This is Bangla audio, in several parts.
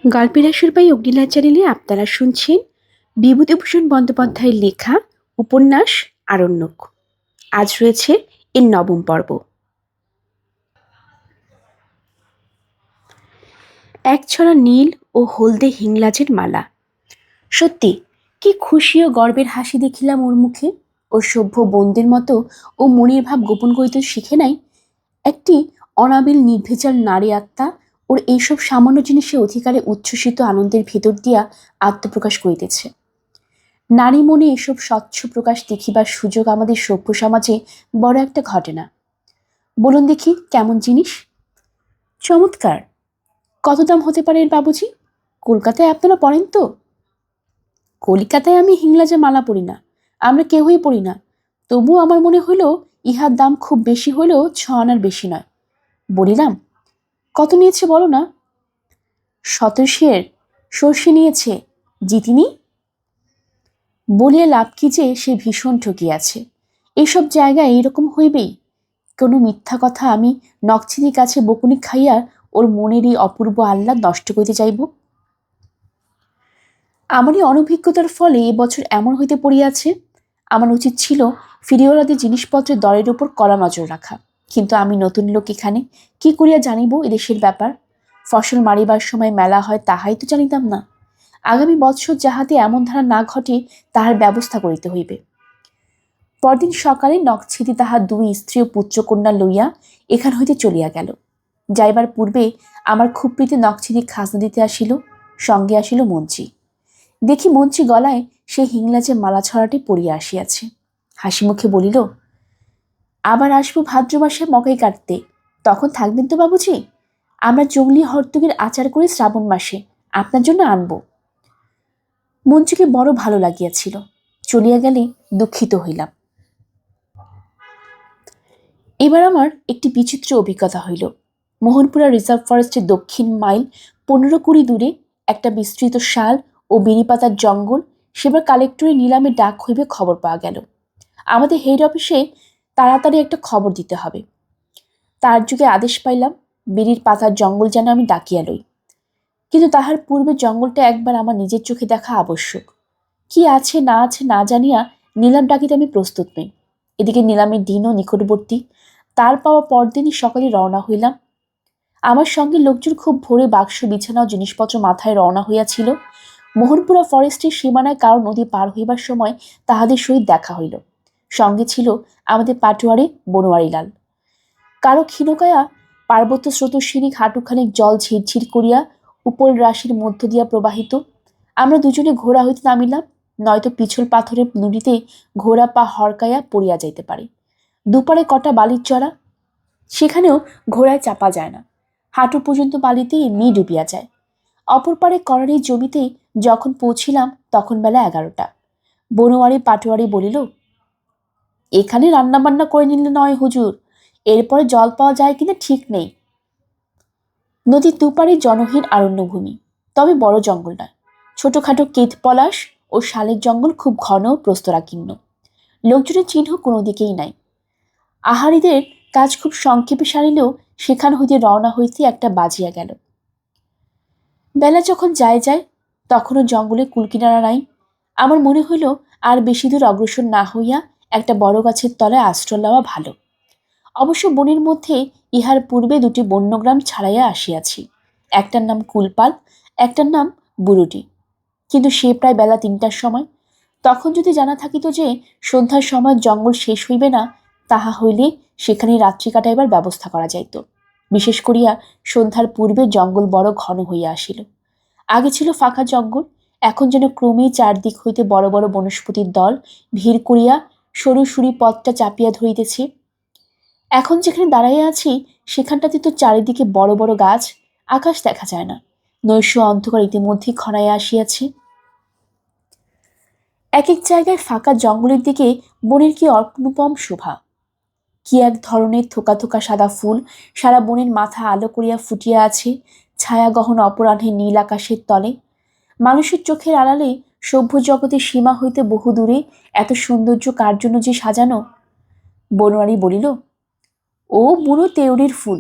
গল্পের বাই অগ্নিলা চ্যানেলে আপনারা শুনছেন বিভূতিভূষণ বন্দ্যোপাধ্যায়ের লেখা উপন্যাস আরণ্যক। আজ রয়েছে এর নবম পর্ব। এক ছড়া নীল ও হলদে হিংলাজের মালা। সত্যি কি খুশি ও গর্বের হাসি দেখিলাম ওর মুখে। ও সভ্য বন্দের মতো ও মনের ভাব গোপন করিতে শিখে নাই। একটি অনাবিল নির্ভেজাল নারী আত্মা ওর এইসব সামান্য জিনিসে অধিকারে উচ্ছ্বসিত আনন্দের ভেতর দিয়া আত্মপ্রকাশ করিতেছে। নারী মনে এসব স্বচ্ছ প্রকাশ দেখিবার সুযোগ আমাদের সভ্য সমাজে বড় একটা ঘটনা। বলুন দেখি কেমন জিনিস? চমৎকার। কত দাম হতে পারে এর বাবুজি? কলকাতায় আপনারা পড়েন তো? কলিকাতায় আমি হিংলাজে মালা পড়ি না, আমরা কেউই পড়ি না। তবুও আমার মনে হলো ইহার দাম খুব বেশি হলেও 6 আনার বেশি নয়। বলিলাম, কত নিয়েছে বলো না? 17 সর্ষে নিয়েছে, জিতিনি। বলিয়া লাভ কি যে সে ভীষণ ঠকিয়াছে। এইসব জায়গায় এইরকম হইবেই। কোনো মিথ্যা কথা আমি নকছিদির কাছে বকুনি খাইয়া ওর মনের এই অপূর্ব আহ্লাদ নষ্ট করিতে যাইব? আমারই অনভিজ্ঞতার ফলে এবছর এমন হইতে পড়িয়াছে। আমার উচিত ছিল ফিরিওয়ালাদের জিনিসপত্রের দরের উপর কড়া নজর রাখা, কিন্তু আমি নতুন লোক এখানে, কি করিয়া জানিব এদেশের ব্যাপার? ফসল মারিবার সময় মেলা হয় তাহাই তো জানিতাম না। আগামী বৎসর যাহাতে এমন ধারা না ঘটে তাহার ব্যবস্থা করিতে হইবে। পরদিন সকালে নকছিদি তাহার 2 স্ত্রী ও পুত্রকন্যা লইয়া এখান হইতে চলিয়া গেল। যাইবার পূর্বে আমার খুব প্রীতি নকছিদি খাজনা দিতে আসিল, সঙ্গে আসিল মঞ্চি। দেখি মঞ্চি গলায় সে হিংলাজে মালা ছড়াটি পড়িয়া আসিয়াছে। হাসি মুখে বলিল, আবার আসবো ভাদ্র মাসে মকাই কাটতে, তখন থাকবেন তো বাবুজি? আমরা জঙ্গলি হরতুগের আচার করি শ্রাবণ মাসে, আপনার জন্য আনবো। মঞ্চুকে বড় ভালো লাগিয়াছিল। চলিয়া গেলে দুঃখিত হইলাম। এবার আমার একটি বিচিত্র অভিজ্ঞতা হইল। মোহনপুরা রিজার্ভ ফরেস্টের দক্ষিণ মাইল 15-20 দূরে একটা বিস্তৃত শাল ও বেনিপাতার জঙ্গল সেবার কালেক্টরে নিলামে ডাক হইবে খবর পাওয়া গেল। আমাদের হেড অফিসে তাড়াতাড়ি একটা খবর দিতে হবে। তার যুগে আদেশ পাইলাম বেরির পাতার জঙ্গল যেন আমি ডাকিয়া লই, কিন্তু তাহার পূর্বে জঙ্গলটা একবার আমার নিজের চোখে দেখা আবশ্যক। কি আছে না জানিয়া নিলাম ডাকিতে আমি প্রস্তুত নই। এদিকে নিলামের দিনও নিকটবর্তী। তার পাওয়া পরদিনই সকালে রওনা হইলাম। আমার সঙ্গে লোকজন খুব ভোরে বাক্স বিছানা ও জিনিসপত্র মাথায় রওনা হইয়াছিল। মোহনপুরা ফরেস্টের সীমানায় কারো নদী পার হইবার সময় তাহাদের সহিত দেখা হইল। সঙ্গে ছিল আমাদের পাটোয়ারি বনোয়ারিলাল। কারো ক্ষীণকায়া পার্বত্য স্রোতস্বিনী হাঁটুখানিক জল ঝিরঝির করিয়া উপল রাশির মধ্য দিয়া প্রবাহিত। আমরা দুজনে ঘোড়া হইতে নামিলাম, নয়তো পিছল পাথরের নুড়িতে ঘোড়া পা হরকাইয়া পড়িয়া যাইতে পারে। দুপারে কটা বালির চড়া, সেখানেও ঘোড়ায় চাপা যায় না। হাঁটু পর্যন্ত বালিতে এমনি ডুবিয়া যায়। অপর পারে করারির জমিতে যখন পৌঁছিলাম তখন বেলা 11টা। বনোয়ারি পাটোয়ারি বলিল, এখানে রান্না বান্না করে নিলে নয় হুজুর, এরপরে জল পাওয়া যায় কিনা ঠিক নেই। নদীর দুপারে জনহীন আরণ্যভূমি, তবে বড় জঙ্গল নয়। ছোটখাটো কেত পলাশ ও শালের জঙ্গল খুব ঘন প্রস্তরাকীর্ণ। লোকজনের চিহ্ন কোনো দিকেই নাই। আহারীদের কাজ খুব সংক্ষেপে সারিলেও সেখান হইতে রওনা হইতে একটা বাজিয়া গেল। বেলা যখন যায় তখনও জঙ্গলে কুলকিনারা নাই। আমার মনে হইল আর বেশি দূর অগ্রসর না হইয়া একটা বড় গাছের তলায় আশ্রয় লওয়া ভালো। অবশ্য বনের মধ্যে ইহার পূর্বে 2টি বন্যগ্রাম ছাড়াইয়া আসিয়াছি। একটার নাম কুলপাল, একটার নাম বুরুটি। কিন্তু সে প্রায় বেলা 3টার সময়। তখন যদি জানা থাকিত যে সন্ধ্যার সময় জঙ্গল শেষ হইবে না, তাহা হইলে সেখানে রাত্রি কাটাইবার ব্যবস্থা করা যাইত। বিশেষ করিয়া সন্ধ্যার পূর্বে জঙ্গল বড় ঘন হইয়া আসিল। আগে ছিল ফাঁকা জঙ্গল, এখন যেন ক্রমেই চারদিক হইতে বড় বড় বনস্পতির দল ভিড় করিয়া সরু সুরি পথটা চাপিয়া ধরিতেছে। এখন যেখানে দাঁড়াইয়া আছি সেখানটাতে তো চারিদিকে বড় বড় গাছ, আকাশ দেখা যায় না। নৈশ অন্ধকার ইতিমধ্যেই খনাইয়া আসিয়াছে। এক এক জায়গায় ফাঁকা জঙ্গলের দিকে বনের কি অনুপম শোভা! কি এক ধরনের থোকা থোকা সাদা ফুল সারা বনের মাথা আলো করিয়া ফুটিয়া আছে ছায়া গহন অপরাহ্নে নীল আকাশের তলে। মানুষের চোখের আড়ালে সভ্য জগতের সীমা হইতে বহু দূরে এত সৌন্দর্য কার জন্য যে সাজানো! বনোয়ারি বলিল, ও বুড়ো তেওড়ির ফুল,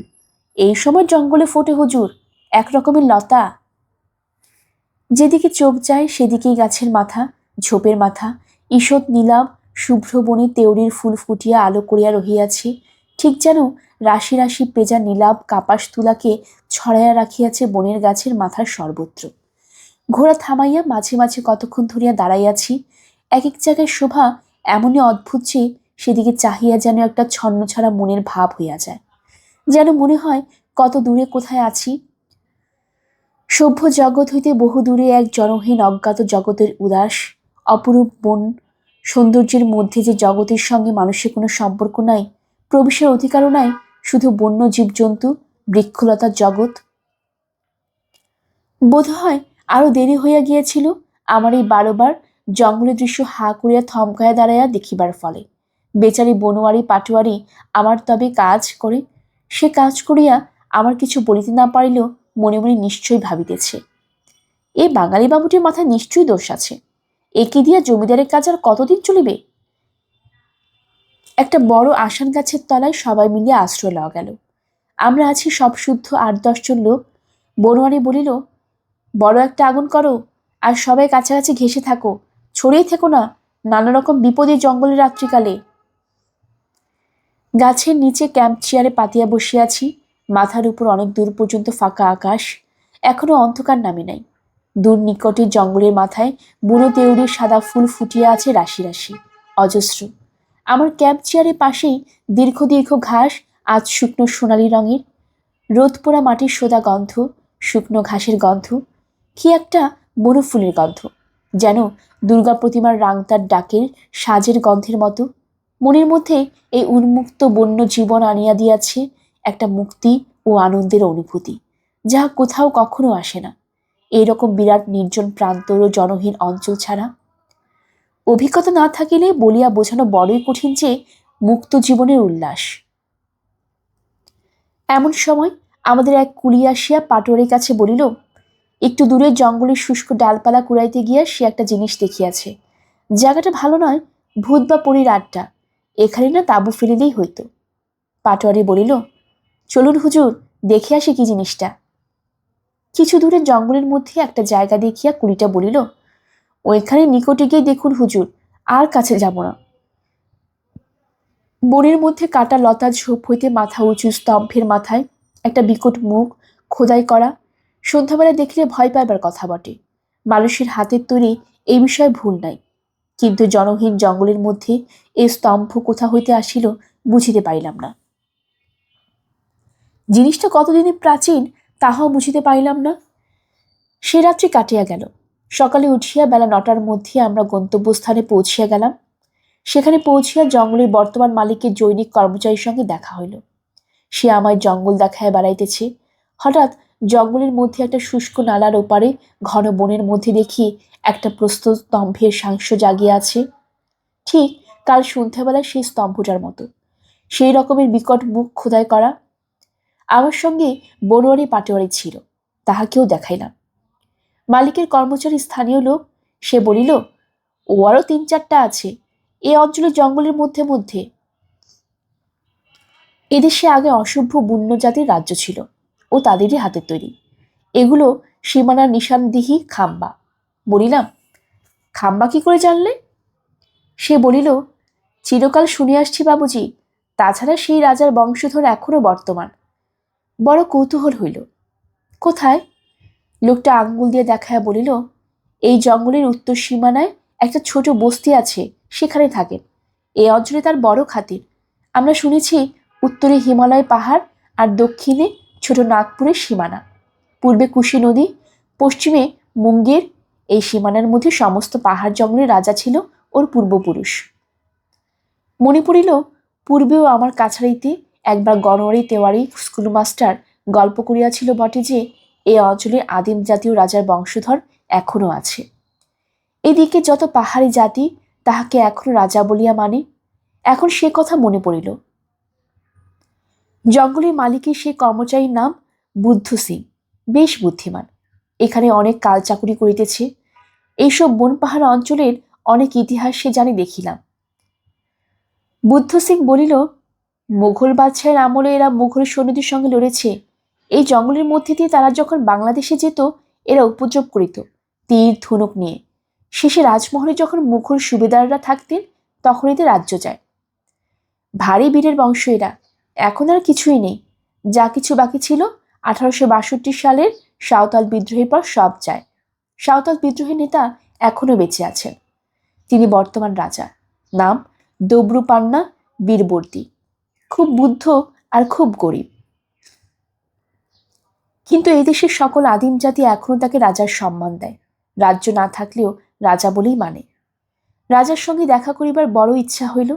এই সময় জঙ্গলে ফোটে হুজুর, এক রকমের লতা। যেদিকে চোখ যায় সেদিকেই গাছের মাথা, ঝোপের মাথা, ঈষৎ নীলাভ শুভ্র বনে তেওড়ির ফুল ফুটিয়া আলো করিয়া রহিয়াছে, ঠিক যেন রাশি রাশি পেজা নীলাভ কাপাস তুলাকে ছড়াইয়া রাখিয়াছে বনের গাছের মাথার সর্বত্র। ঘোড়া থামাইয়া মাঝে মাঝে কতক্ষণ ধরিয়া দাঁড়াইয়াছি। এক এক জায়গায় শোভা এমনই অদ্ভুত যে সেদিকে চাহিয়া যেন একটা ছন্নছাড়া মনের ভাব হইয়া যায়, যেন মনে হয় কত দূরে কোথায় আছি। সভ্য জগৎ হইতে বহু দূরে এক জনহীন অজ্ঞাত জগতের উদাস অপরূপ বন সৌন্দর্যের মধ্যে, যে জগতের সঙ্গে মানুষের কোনো সম্পর্ক নাই, প্রবেশের অধিকারও নাই, শুধু বন্য জীবজন্তু, বৃক্ষলতার জগৎ। বোধ হয় আরো দেরি হইয়া গিয়েছিল আমার এই বারবার জঙ্গলের দৃশ্য হা করিয়া থমকায়া দাঁড়াইয়া দেখিবার ফলে। বেচারি বনোয়ারি পাটোয়ারি আমার তবে কাজ করে, সে কাজ করিয়া আমার কিছু বলিতে না পারিলেও মনে মনে নিশ্চয়ই ভাবিতেছে, এই বাঙালি বাবুটির মাথায় নিশ্চয়ই দোষ আছে, একে দিয়া জমিদারের কাজ আর কতদিন চলিবে। একটা বড় আসান গাছের তলায় সবাই মিলিয়ে আশ্রয় লওয়া গেল। আমরা আছি সব শুদ্ধ ৮-১০ জন লোক। বনোয়ারি বলিল, বড় একটা আগুন করো, আর সবাই কাছাকাছি ঘেঁষে থাকো, ছড়িয়ে থেকো না, নানা রকম বিপদে জঙ্গলের রাত্রিকালে। গাছের নিচে ক্যাম্প চেয়ারে পাতিয়া বসিয়াছি, মাথার উপর অনেক দূর পর্যন্ত ফাঁকা আকাশ, এখনো অন্ধকার নামে নাই। দূর নিকটে জঙ্গলের মাথায় বুড়ো দেউড়ির সাদা ফুল ফুটিয়া আছে রাশি রাশি, অজস্র। আমার ক্যাম্প চেয়ারের পাশেই দীর্ঘ দীর্ঘ ঘাস, আজ শুকনো সোনালি রঙের, রোদ পোড়া মাটির সোদা গন্ধ, শুকনো ঘাসের গন্ধ, কি একটা বনফুলের গন্ধ, যেন দুর্গা প্রতিমার রাংতার ডাকের সাজের গন্ধের মতো। মনের মধ্যে এই উন্মুক্ত বন্য জীবন আনিয়া দিয়াছে একটা মুক্তি ও আনন্দের অনুভূতি, যাহা কোথাও কখনো আসে না এইরকম বিরাট নির্জন প্রান্তর ও জনহীন অঞ্চল ছাড়া। অভিজ্ঞতা না থাকিলে বলিয়া বোঝানো বড়ই কঠিন যে মুক্ত জীবনের উল্লাস। এমন সময় আমাদের এক কুলি আসিয়া পাটোয়ারির কাছে বলিল, একটু দূরে জঙ্গলের শুষ্ক ডালপালা কুড়াইতে গিয়া সে একটা জিনিস দেখিয়াছে, জায়গাটা ভালো নয়, ভূত বা পরীর আড্ডা, এখানে না তাঁবু ফেলিলেই হইতো। পাটোয়ারি বলিল, চলুন হুজুর, দেখে আসি কি জিনিসটা। কিছু দূরে জঙ্গলের মধ্যে একটা জায়গা দেখিয়া কুলিটা বলিল, ওইখানে নিকটে গিয়ে দেখুন হুজুর, আর কাছে যাব না। বনের মধ্যে কাটা লতা ঝোপ হইতে মাথা উঁচু স্তম্ভের মাথায় একটা বিকট মুখ খোদাই করা, সন্ধ্যাবেলা দেখলে ভয় পাইবার কথা বটে। মানুষের হাতের তৈরি এই বিষয়ে ভুল নাই, কিন্তু জনহীন জঙ্গলের মধ্যে এই স্তম্ভ কোথা হইতে আসিল বুঝিতে পারিলাম না। জিনিসটা কতদিনে প্রাচীন তাহাও বুঝিতে পারিলাম না। সে রাত্রি কাটিয়া গেল। সকালে উঠিয়া বেলা ৯টার মধ্যে আমরা গন্তব্যস্থানে পৌঁছিয়া গেলাম। সেখানে পৌঁছিয়া জঙ্গলের বর্তমান মালিকের জৈনিক কর্মচারীর সঙ্গে দেখা হইল। সে আমায় জঙ্গল দেখায় বেড়াইতেছে। হঠাৎ জঙ্গলের মধ্যে একটা শুষ্ক নালার ওপারে ঘন বনের মধ্যে দেখি একটা প্রস্তর স্তম্ভের সাংস্য জাগিয়া আছে, ঠিক কাল সন্ধ্যাবেলায় সেই স্তম্ভটার মতো, সেই রকমের বিকট মুখ খোদাই করা। আমার সঙ্গে বনোয়ারি পাটোয়ারি ছিল, তাহাকেও দেখাইলাম। মালিকের কর্মচারী স্থানীয় লোক, সে বলিল, ও আরও ৩-৪টা আছে এ অঞ্চলের জঙ্গলের মধ্যে মধ্যে। এদেশে আগে অসভ্য বুন্ন জাতির রাজ্য ছিল, ও তাদেরই হাতের তৈরি। এগুলো সীমানার নিশানদিহি খাম্বা। বলিলাম, খাম্বা কি করে জানলে? সে বলিল, চিরকাল শুনে আসছি বাবুজি, তাছাড়া সেই রাজার বংশধর এখনো বর্তমান। বড় কৌতূহল হইল। কোথায়? লোকটা আঙ্গুল দিয়ে দেখায় বলিল, এই জঙ্গলের উত্তর সীমানায় একটা ছোট বস্তি আছে, সেখানে থাকেন। এই অঞ্চলে তার বড় খাতির। আমরা শুনেছি উত্তরে হিমালয় পাহাড় আর দক্ষিণে ছোট নাগপুরের সীমানা, পূর্বে কুশি নদী, পশ্চিমে মুঙ্গের। এই সীমানার মধ্যে সমস্ত পাহাড় জঙ্গলের রাজা ছিল ওর পূর্বপুরুষ। মনে পড়িল, পূর্বেও আমার কাছারিতে একবার গনোয়ারি তেওয়ারি স্কুলমাস্টার গল্প করিয়াছিল বটে যে এই অঞ্চলে আদিম জাতীয় রাজার বংশধর এখনো আছে। এদিকে যত পাহাড়ি জাতি তাহাকে এখনো রাজা বলিয়া মানে। এখন সে কথা মনে পড়িল। জঙ্গলের মালিকের সে কর্মচারীর নাম বুদ্ধ সিং, বেশ বুদ্ধিমান। এখানে অনেক কাল চাকুরি করিতেছে। এইসব বন পাহাড় অঞ্চলের অনেক ইতিহাস সে জানি দেখিলাম। বুদ্ধ সিং বলিল, মুঘল বাদশাহের আমলে এরা মুঘল সৈন্যদের সঙ্গে লড়েছে, এই জঙ্গলের মধ্যে দিয়ে তারা যখন বাংলাদেশে যেত, এরা উপদ্রব করিত তীর ধনুক নিয়ে। শেষে রাজমহলে যখন মুঘল সুবেদাররা থাকতেন, তখন এদের রাজ্য যায়। ভারী বীরের বংশ এরা। এখন আর কিছুই নেই। যা কিছু বাকি ছিল 1862 সালের সাঁওতাল বিদ্রোহের পর সব যায়। সাঁওতাল বিদ্রোহের নেতা এখনো বেঁচে আছেন। তিনি বর্তমান রাজা। নাম দব্রুপান্না বীরবর্দী। খুব বুদ্ধ আর খুব গরিব। কিন্তু এই দেশের সকল আদিম জাতি এখনো তাকে রাজার সম্মান দেয়। রাজ্য না থাকলেও রাজা বলেই মানে। রাজার সঙ্গে দেখা করিবার বড় ইচ্ছা হইল।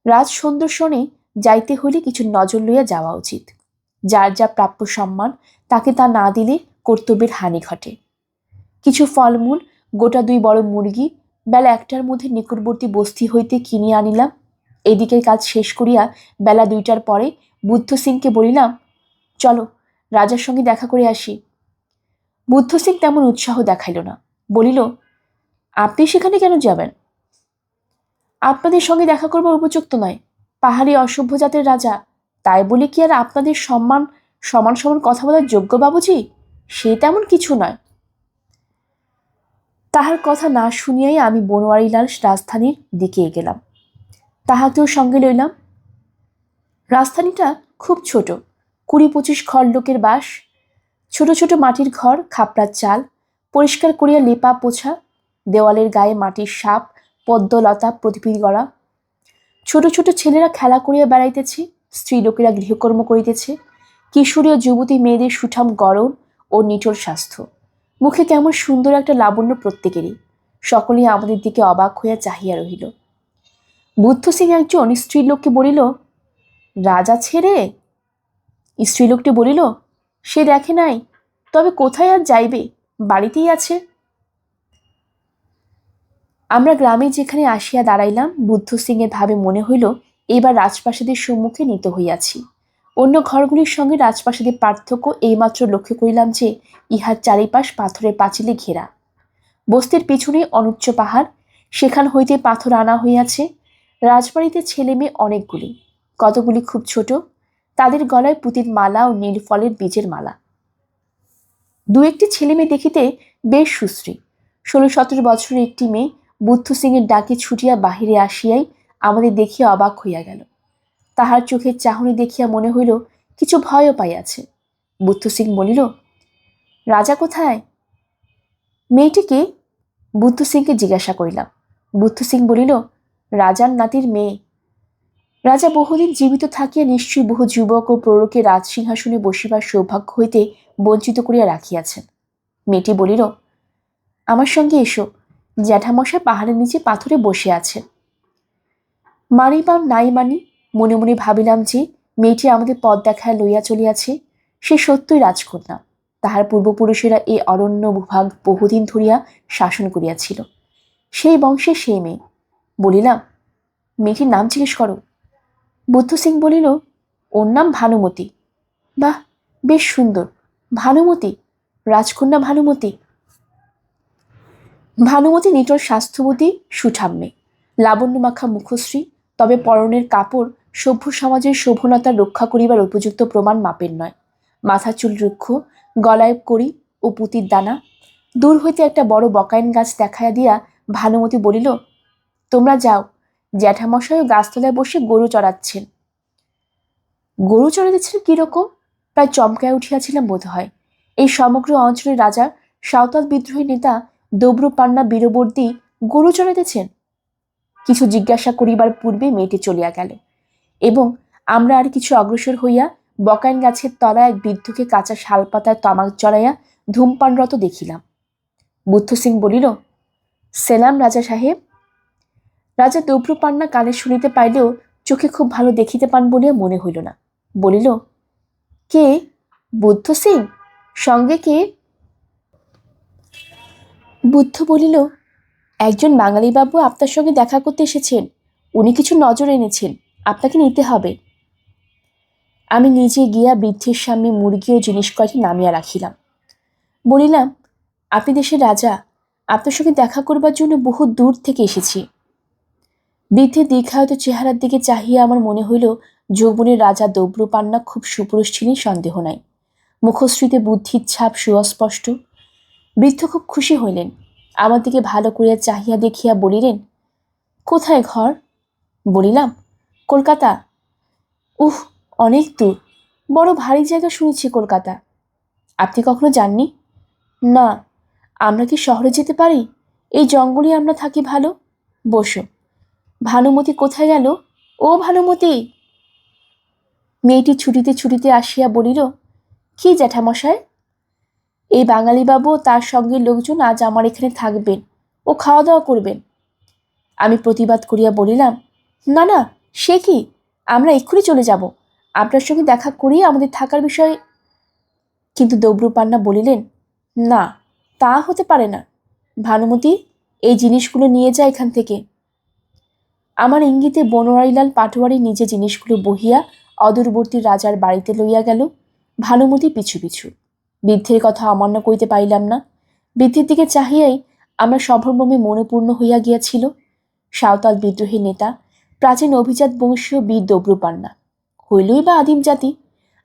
রাজ সৌন্দর্শনে যাইতে হইলে কিছু নজর লইয়া যাওয়া উচিত। যার যা প্রাপ্য সম্মান তাকে তা না দিলে কর্তব্যের হানি ঘটে। কিছু ফলমূল, গোটা 2 বড় মুরগি বেলা 1টার মধ্যে নিকটবর্তী বস্তি হইতে কিনিয়া আনিলাম। এদিকের কাজ শেষ করিয়া বেলা 2টার পরে বুদ্ধ সিংকে বলিলাম, চলো রাজার সঙ্গে দেখা করে আসি। বুদ্ধ সিং তেমন উৎসাহ দেখাইল না। বলিল, আপনি সেখানে কেন যাবেন? আপনাদের সঙ্গে দেখা করবার উপযুক্ত নয়। পাহাড়ি অসভ্য জাতের রাজা, তাই বলে কি আর আপনাদের সমান সমান কথা বলার যোগ্য বাবুজি? সে তেমন কিছু নয়। তাহার কথা না শুনিয়াই আমি বনোয়ারিলাল রাজধানীর দিকে এগেলাম। তাহাকেও সঙ্গে লইলাম। রাজধানীটা খুব ছোট, 20-25 ঘর লোকের বাস। ছোট ছোট মাটির ঘর, খাপড়ার চাল, পরিষ্কার করিয়া লেপা পোছা, দেওয়ালের গায়ে মাটির সাপ পদ্মলতা প্রতিপিল করা। ছোট ছোট ছেলেরা খেলা করিয়া বেড়াইতেছে, স্ত্রী লোকেরা গৃহকর্ম করিতেছে। কিশোরী ও যুবতী মেয়েদের সুঠাম গড়ন ও নিটোর স্বাস্থ্য, মুখে কেমন সুন্দর একটা লাবণ্য প্রত্যেকেরই। সকলেই আমাদের দিকে অবাক হইয়া চাহিয়া রহিল। বুদ্ধ সিং একজন স্ত্রীলোককে বলিল, রাজা ছেড়ে? স্ত্রীলোকটি বলিল, সে দেখে নাই, তবে কোথায় আর যাইবে, বাড়িতেই আছে। আমরা গ্রামে যেখানে আসিয়া দাঁড়াইলাম, বুদ্ধ সিং এর ভাবে মনে হইল এইবার রাজপ্রাসাদের সম্মুখে নীত হইয়াছি। অন্য ঘরগুলির সঙ্গে রাজপ্রাসাদের পার্থক্য এইমাত্র লক্ষ্য করিলাম যে ইহার চারিপাশ পাথরের পাঁচিলে ঘেরা। বস্তির পিছনে অনুচ্চ পাহাড়, সেখান হইতে পাথর আনা হইয়াছে। রাজবাড়িতে ছেলে মেয়ে অনেকগুলি, কতগুলি খুব ছোট, তাদের গলায় পুঁতির মালা ও নীল ফলের বীজের মালা। 2-1টি ছেলে মেয়ে দেখিতে বেশ সুশ্রী। 16-17 বছরের একটি মেয়ে বুদ্ধ সিং এর ডাকে ছুটিয়া বাহিরে আসিয়াই আমাদের দেখিয়া অবাক হইয়া গেল। তাহার চোখের চাহনি দেখিয়া মনে হইল কিছু ভয়ও পাইয়াছে। বুদ্ধ সিং বলিল, রাজা কোথায়? মেয়েটিকে? বুদ্ধ সিংকে জিজ্ঞাসা করিলাম। বুদ্ধ সিং বলিল, রাজার নাতির মেয়ে। রাজা বহুদিন জীবিত থাকিয়া নিশ্চয়ই বহু যুবক ও প্রৌঢ়কে রাজসিংহাসনে বসিবার সৌভাগ্য হইতে বঞ্চিত করিয়া রাখিয়াছেন। মেয়েটি বলিল, আমার সঙ্গে এসো, জ্যাঠামশাই পাহাড়ের নিচে পাথরে বসে আছে। মানি বা নাই মানি, মনে মনে ভাবিলাম যে মেয়েটি আমাদের পথ দেখায় লইয়া চলিয়াছে, সে সত্যই রাজকন্যা। তাহার পূর্বপুরুষেরা এই অরণ্য ভূভাগ বহুদিন ধরিয়া শাসন করিয়াছিল। সেই বংশে সেই মেয়ে। বলিলাম, মেয়েটির নাম জিজ্ঞেস করো। বুদ্ধ সিং বলিল, ওর নাম ভানুমতি। বাহ, বেশ সুন্দর। ভানুমতি, রাজকন্যা ভানুমতি। ভানুমতি নিটোর স্বাস্থ্যবতী সুঠাম মেয়ে, লাবণ্যমাখা মুখশ্রী, তবে পরনের কাপড় সভ্য সমাজের শোভনতা রক্ষা করিবার উপযুক্ত প্রমাণ মাপের নয়। মাথা চুল রুক্ষ, গলায় কড়ি ও পুঁতির দানা। দূর হইতে একটা বড় বকাইন গাছ দেখাইয়া দিয়া ভানুমতি বলিল, তোমরা যাও, জ্যাঠামশাই গাছতলায় বসে গরু চড়াচ্ছেন। গরু চড়াইতেছেন কিরকম? প্রায় চমকায় উঠিয়াছিলাম বোধ হয়। এই সমগ্র অঞ্চলের রাজা সাঁওতাল বিদ্রোহী নেতা দব্রুপান্না বীরবর্দী গরু চড়াইতেছেন। কিছু জিজ্ঞাসা করিবার পূর্বে মেয়েটি চলিয়া গেল এবং আমরা আর কিছু অগ্রসর হইয়া বকাইন গাছের তলায় এক বৃদ্ধকে কাঁচা শালপাতায় তামাক জড়াইয়া ধূমপানরত দেখিলাম। বুদ্ধ সিং বলিল, সেলাম রাজা সাহেব। রাজা দব্রুপান্না কানে শুনিতে পাইলেও চোখে খুব ভালো দেখিতে পান বলিয়া মনে হইল না। বলিল, কে? বুদ্ধ সিং? সঙ্গে কে? বুদ্ধ বলিল, একজন বাঙালি বাবু আপনার সঙ্গে দেখা করতে এসেছেন। উনি কিছু নজর এনেছেন, আপনাকে নিতে হবে। আমি নিজে গিয়া বৃদ্ধের সামনে মুরগি ও জিনিস কয়টি নামিয়া রাখিলাম। বলিলাম, আপনি দেশের রাজা, আপনার সঙ্গে দেখা করবার জন্য বহু দূর থেকে এসেছি। বৃদ্ধের দীর্ঘায়িত চেহারার দিকে চাহিয়া আমার মনে হইল যৌবনের রাজা দব্রুপান্না খুব সুপুরুষ ছিলেন, সন্দেহ নাই। মুখশ্রীতে বুদ্ধির ছাপ সুস্পষ্ট। বৃদ্ধ খুব খুশি হইলেন। আমার দিকে ভালো করিয়া চাহিয়া দেখিয়া বলিলেন, কোথায় ঘর? বলিলাম, কলকাতা। উহ, অনেক দূর। বড় ভারী জায়গা শুনেছি কলকাতা। আপনি কখনো যাননি? না। আমরা কি শহরে যেতে পারি? এই জঙ্গলে আমরা থাকি ভালো। বসো। ভানুমতি কোথায় গেল? ও ভানুমতি! মেয়েটি ছুটিতে ছুটিতে আসিয়া বলিল, কি জ্যাঠামশাই? এই বাঙালি বাবু তার সঙ্গে লোকজন আজ আমার এখানে থাকবেন ও খাওয়া দাওয়া করবেন। আমি প্রতিবাদ করিয়া বলিলাম, না না, সে কি, আমরা এক্ষুনি চলে যাব। আপনার সঙ্গে দেখা করিয়ে আমাদের থাকার বিষয়ে। কিন্তু দব্রুপান্না বলিলেন, না, তা হতে পারে না। ভানুমতি, এই জিনিসগুলো নিয়ে যা এখান থেকে। আমার ইঙ্গিতে বনোয়ারিলাল পাটোয়ারি নিজে জিনিসগুলো বহিয়া অদূরবর্তী রাজার বাড়িতে লইয়া গেল। ভানুমতি পিছু পিছু। বৃদ্ধের কথা অমান্য করিতে পারিলাম না। বৃদ্ধের দিকে চাহিয়াই আমার সভরমে মনোপূর্ণ হইয়া গিয়াছিল। সাঁওতাল বিদ্রোহী নেতা, প্রাচীন অভিজাত বংশীয় বীর দব্রুপান্না, হইলই বা আদিম জাতি,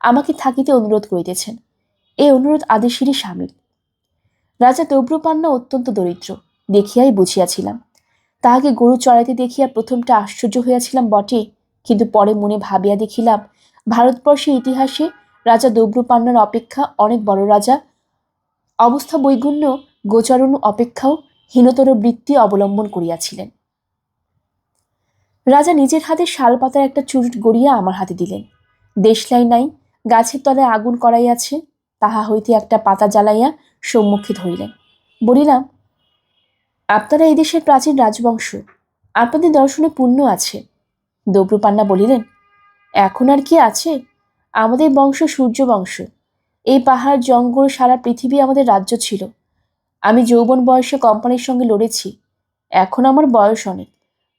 আমাকে থাকিতে অনুরোধ করিতেছেন। এই অনুরোধ আদেশেরই সামিল। রাজা দব্রুপান্না অত্যন্ত দরিদ্র দেখিয়াই বুঝিয়াছিলাম। তাহাকে গরু চড়াইতে দেখিয়া প্রথমটা আশ্চর্য হইয়াছিলাম বটে, কিন্তু পরে মনে ভাবিয়া দেখিলাম ভারতবর্ষের ইতিহাসে রাজা দব্রুপান্নার অপেক্ষা অনেক বড় রাজা অবস্থা বৈগুণ্য গোচারণ অপেক্ষাও হীনতর বৃত্তি অবলম্বন করিয়াছিলেন। রাজা নিজের হাতে শাল পাতার একটা চুরুট গড়িয়া আমার হাতে দিলেন। দেশলাই নাই, গাছের তলায় আগুন করাইয়াছে, তাহা হইতে একটা পাতা জ্বালাইয়া সম্মুখে ধরিলেন। বলিলাম, আপনারা এই দেশের প্রাচীন রাজবংশ, আপনাদের দর্শনে পুণ্য আছে। দব্রুপান্না বলিলেন, এখন আর কি আছে? আমাদের বংশ সূর্য বংশ। এই পাহাড় জঙ্গল সারা পৃথিবী আমাদের রাজ্য ছিল। আমি যৌবন বয়সে কোম্পানির সঙ্গে লড়েছি। এখন আমার বয়স অনেক।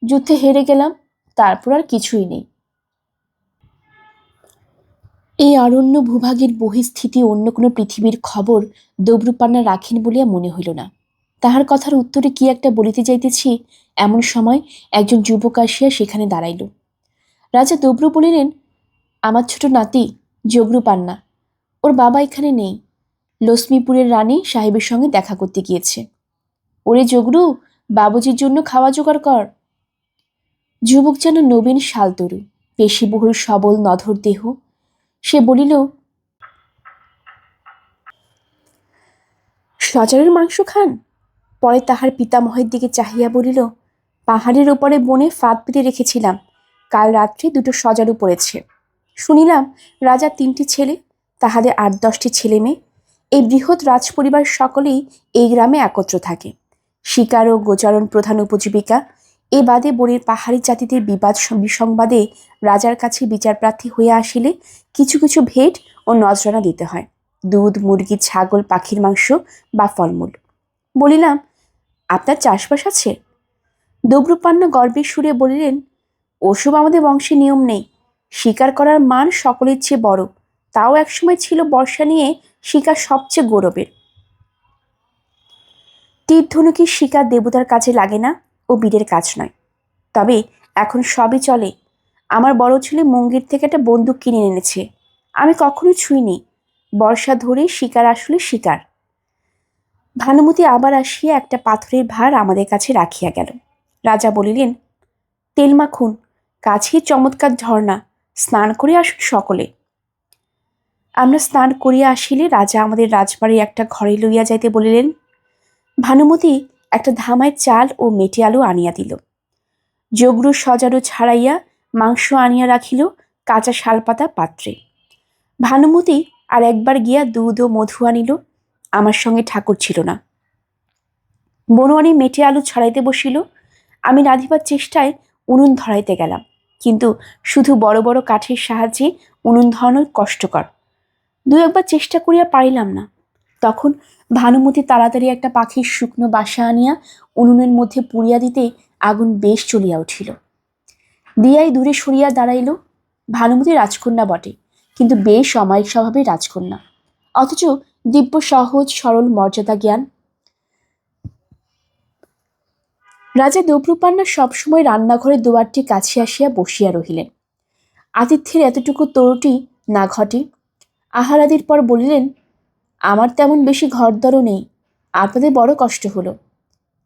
যুদ্ধে হেরে গেলাম, তারপর আর কিছুই নেই। এই অরণ্য ভূভাগের বহিঃস্থিতি অন্য কোনো পৃথিবীর খবর দব্রুপান্না রাখেন বলিয়া মনে হইল না। তাহার কথার উত্তরে কি একটা বলিতে যাইতেছি, এমন সময় একজন যুবক আসিয়া সেখানে দাঁড়াইল। রাজা দব্রু বলিলেন, আমার ছোট নাতি জগরুপান্না, ওর বাবা এখানে নেই। লক্ষ্মীপুরের রানী সাহেবের সঙ্গে দেখা করতে গিয়েছে। ওরে জগরু, বাবুজির জন্য খাওয়া জোগাড় কর। যুবক যেন নবীন শালতরু, পেশিবহুল সবল নধর দেহ। সে বলিল, সজারুর মাংস খান? পরে তাহার পিতামহের দিকে চাহিয়া বলিল, পাহাড়ের ওপরে বনে ফাঁদ পেতে রেখেছিলাম, কাল রাত্রে দুটো সজারু পড়েছে। শুনিলাম রাজার 3টি ছেলে, তাহাদের 8-10টি ছেলে মেয়ে। এই বৃহৎ রাজপরিবার সকলেই এই গ্রামে একত্র থাকে। শিকার ও গোচারণ প্রধান উপজীবিকা। এ বাদে বনের পাহাড়ি জাতিদের বিবাদ বিসংবাদে রাজার কাছে বিচারপ্রার্থী হইয়া আসিলে কিছু কিছু ভেট ও নজরানা দিতে হয়, দুধ, মুরগি, ছাগল, পাখির মাংস বা ফলমূল। বলিলাম, আপনার চাষবাস আছে? দব্রুপান্না গর্বের সুরে বলিলেন, ওসব আমাদের বংশে নিয়ম নেই। শিকার করার মান সকলের চেয়ে বড়, তাও একসময় ছিল বর্ষা নিয়ে শিকার সবচেয়ে গৌরবের। তীর-ধনুকের শিকার দেবতার কাজে লাগে না ও বীরের কাজ নয়। তবে এখন সবই চলে। আমার বড় ছেলে মুঙ্গের থেকে একটা বন্দুক কিনে এনেছে, আমি কখনো ছুঁইনি। বর্ষা ধরে শিকার আসলে শিকার। ভানুমতি আবার আসিয়া একটা পাথরের ভার আমাদের কাছে রাখিয়া গেল। রাজা বলিলেন, তেল মাখুন, কাছেই চমৎকার ঝর্ণা, স্নান করে আসুন সকলে। আমরা স্নান করিয়া আসিলে রাজা আমাদের রাজবাড়ির একটা ঘরে লইয়া যাইতে বলিলেন। ভানুমতি একটা ধামায় চাল ও মেটে আলু আনিয়া দিল। জগরু সজারু ছাড়াইয়া মাংস আনিয়া রাখিল কাঁচা শালপাতা পাত্রে। ভানুমতি আর একবার গিয়া দুধ ও মধু আনিল। আমার সঙ্গে ঠাকুর ছিল না। বনোয়ারি মেটে আলু ছাড়াইতে বসিল। আমি রাঁধিবার চেষ্টায় উনুন ধরাইতে গেলাম, কিন্তু শুধু বড় বড় কাঠের সাহায্যে উনুন ধরানো কষ্টকর। 2-একবার চেষ্টা করিয়া পারিলাম না। তখন ভানুমতি তাড়াতাড়ি একটা পাখির শুকনো বাসা আনিয়া উনুনের মধ্যে পুড়িয়া দিতে আগুন বেশ চলিয়া উঠিল। দিয়াই দূরে সরিয়া দাঁড়াইল। ভানুমতি রাজকন্যা বটে, কিন্তু বেশ অমায়িক স্বভাবের রাজকন্যা, অথচ দিব্য সহজ সরল মর্যাদা জ্ঞান। রাজা দব্রুপান্না সবসময় রান্নাঘরের দুয়ারটি কাছে আসিয়া বসিয়া রহিলেন। আতিথ্যের এতটুকু তরুটি না ঘটে। আহারাদির পর বলিলেন, আমার তেমন বেশি ঘরদরও নেই, আপনাদের বড় কষ্ট হলো।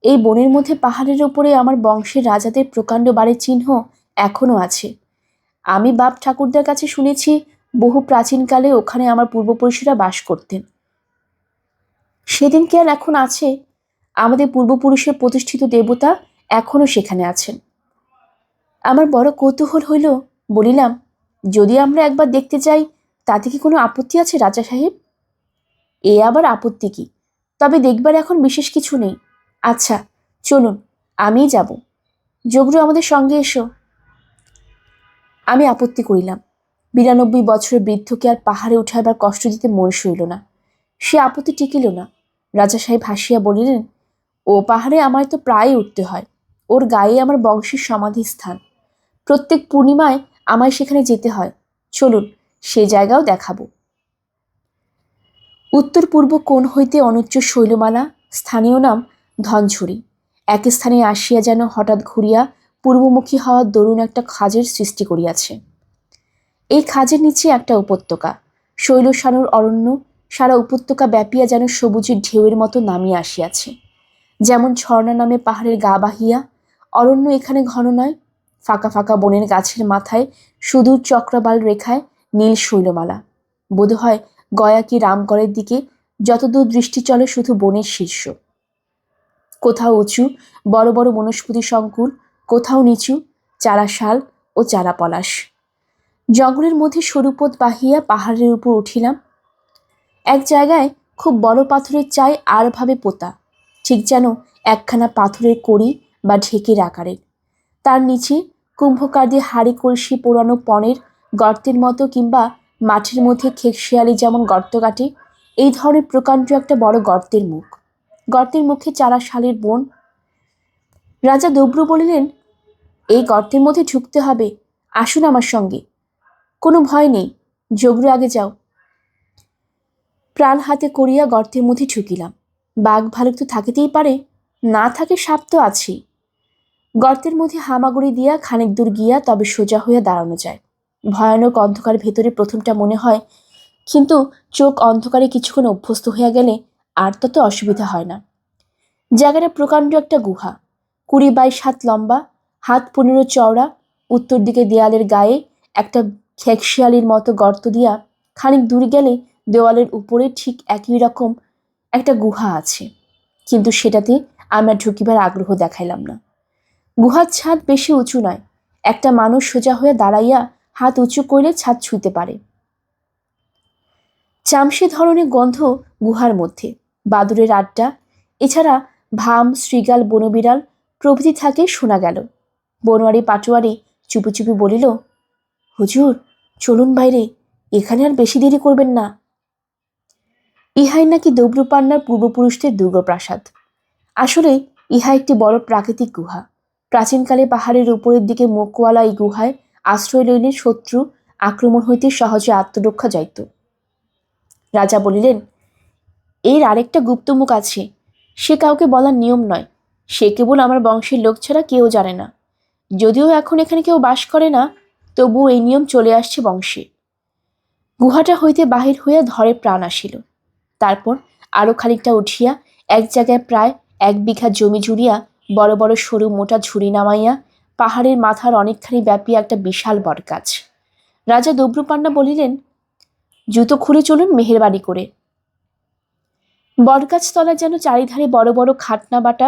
এই বনের মধ্যে পাহাড়ের ওপরে আমার বংশের রাজাদের প্রকাণ্ড বাড়ির চিহ্ন এখনো আছে। আমি বাপ ঠাকুরদার কাছে শুনেছি বহু প্রাচীনকালে ওখানে আমার পূর্বপুরুষেরা বাস করতেন। সেদিন কি আর এখন আছে? আমাদের পূর্বপুরুষের প্রতিষ্ঠিত দেবতা এখনো সেখানে আছেন। আমার বড় কৌতূহল হইল। বলিলাম, যদি আমরা একবার দেখতে যাই তাতে কি কোনো আপত্তি আছে রাজা সাহেব? এ আবার আপত্তি কি? তবে দেখবার এখন বিশেষ কিছু নেই। আচ্ছা চলুন, আমিই যাব। যোগরু, আমাদের সঙ্গে এসো। আমি আপত্তি করিলাম। ৯২ বছরের বৃদ্ধকে আর পাহাড়ে উঠাইবার কষ্ট দিতে মন সইল না। সে আপত্তি টিকিল না। রাজা সাহেব হাসিয়া বলিলেন, ও পাহাড়ে আমার তো প্রায়ই উঠতে হয়। ওর গায়ে আমার বংশের সমাধি স্থান। প্রত্যেক পূর্ণিমায় আমায় সেখানে যেতে হয়। চলুন, সে জায়গাও দেখাবো। উত্তর পূর্ব কোণ হইতে অনুচ্চ শৈলমালা, স্থানীয় নাম ধনঝুরি, এক স্থানে আসিয়া যেন হঠাৎ ঘুরিয়া পূর্বমুখী হওয়ার দরুন একটা খাজের সৃষ্টি করিয়াছে। এই খাজের নিচে একটা উপত্যকা, শৈলসানুর অরণ্য, সারা উপত্যকা ব্যাপিয়া যেন সবুজের ঢেউয়ের মতো নামিয়া আসিয়াছে। যেমন ঝর্ণা নামে পাহাড়ের গা বাহিয়া, অরণ্য এখানে ঘন নয়। ফাঁকা ফাঁকা বনের গাছের মাথায় সুদূর চক্রবাল রেখায় নীল শৈলমালা। বোধ হয় গয়া কি রামগড়ের দিকে যতদূর দৃষ্টি চলে শুধু বনের শীর্ষ। কোথাও উঁচু বড় বড় বনস্পতি সংকুল, কোথাও নিচু চারাশাল ও চারা পলাশ। জঙ্গলের মধ্যে সরু পথ বাহিয়া পাহাড়ের উপর উঠিলাম। এক জায়গায় খুব বড় পাথরের চাই আড়ভাবে পোতা, ঠিক যেন একখানা পাথরের কড়ি বা ঢেকের আকারের। তার নিচে কুম্ভকার দিয়ে হাড়ি কলসি পোড়ানো পণের গর্তের মতো, কিংবা মাঠের মধ্যে খেকশিয়ালি যেমন গর্ত কাটে, এই ধরনের প্রকাণ্ড একটা বড় গর্তের মুখ। গর্তের মুখে চারা শালের বন। রাজা দব্রু বলিলেন, এই গর্তের মধ্যে ঢুকতে হবে, আসুন আমার সঙ্গে। কোনো ভয় নেই, যোগরু আগে যাও। প্রাণ হাতে করিয়া গর্তের মধ্যে ঢুকিলাম। বাঘ ভালুক তো থাকিতেই পারে, না থাকে সাপ তো আছেই। গর্তের মধ্যে হামাগুড়ি দিয়া খানিক দূর গিয়া তবে সোজা হইয়া দাঁড়ানো যায়। ভয়ানক অন্ধকার ভেতরে প্রথমটা মনে হয়, কিন্তু চোখ অন্ধকারে কিছুক্ষণ অভ্যস্ত হইয়া গেলে আর তত অসুবিধা হয় না। জায়গাটা প্রকাণ্ড একটা গুহা, ২০-২২ হাত লম্বা, হাত ১৫ চওড়া। উত্তর দিকে দেয়ালের গায়ে একটা খেকশিয়ালির মতো গর্ত দিয়া খানিক দূর গেলে দেওয়ালের উপরে ঠিক একই রকম একটা গুহা আছে, কিন্তু সেটাতে আমরা ঢুকিবার আগ্রহ দেখাইলাম না। গুহার ছাদ বেশি উঁচু নয়, একটা মানুষ সোজা হয়ে দাঁড়াইয়া হাত উঁচু করলে ছাদ ছুঁতে পারে। চামসে ধরনের গন্ধ গুহার মধ্যে, বাদুড়ের আড্ডা, এছাড়া ভাম, শৃগাল, বনবিড়াল প্রভৃতি থাকে শোনা গেল। বনোয়ারি পাটোয়ারি চুপি চুপি বলিল, হুজুর চলুন বাইরে, এখানে আর বেশি দেরি করবেন না। ইহাই নাকি দব্রুপান্নার পূর্বপুরুষদের দুর্গপ্রাসাদ। আসলে ইহা একটি বড় প্রাকৃতিক গুহা। প্রাচীনকালে পাহাড়ের উপরের দিকে মুখওয়ালা এই গুহায় আশ্রয় লইলে শত্রু আক্রমণ হইতে সহজে আত্মরক্ষা যাইত। রাজা বলিলেন, এর আরেকটা গুপ্তমুখ আছে, সে কাউকে বলার নিয়ম নয়। সে কেবল আমার বংশের লোক ছাড়া কেউ জানে না। যদিও এখন এখানে কেউ বাস করে না, তবুও এই নিয়ম চলে আসছে বংশে। গুহাটা হইতে বাহির হইয়া ধরে প্রাণ আসিল। তারপর আরো খানিকটা উঠিয়া এক জায়গায় প্রায় ১ বিঘা জমি জুড়িয়া বড় বড় সরু মোটা ঝুড়ি নামাইয়া পাহাড়ের মাথার অনেকখানি ব্যাপী একটা বিশাল বটগাছ। রাজা দব্রুপান্না বলিলেন, জুতো খুলে চলুন মেহেরবাড়ি করে। বটগাছ তলা যেন চারিধারে বড় বড় খাটনা বাটা,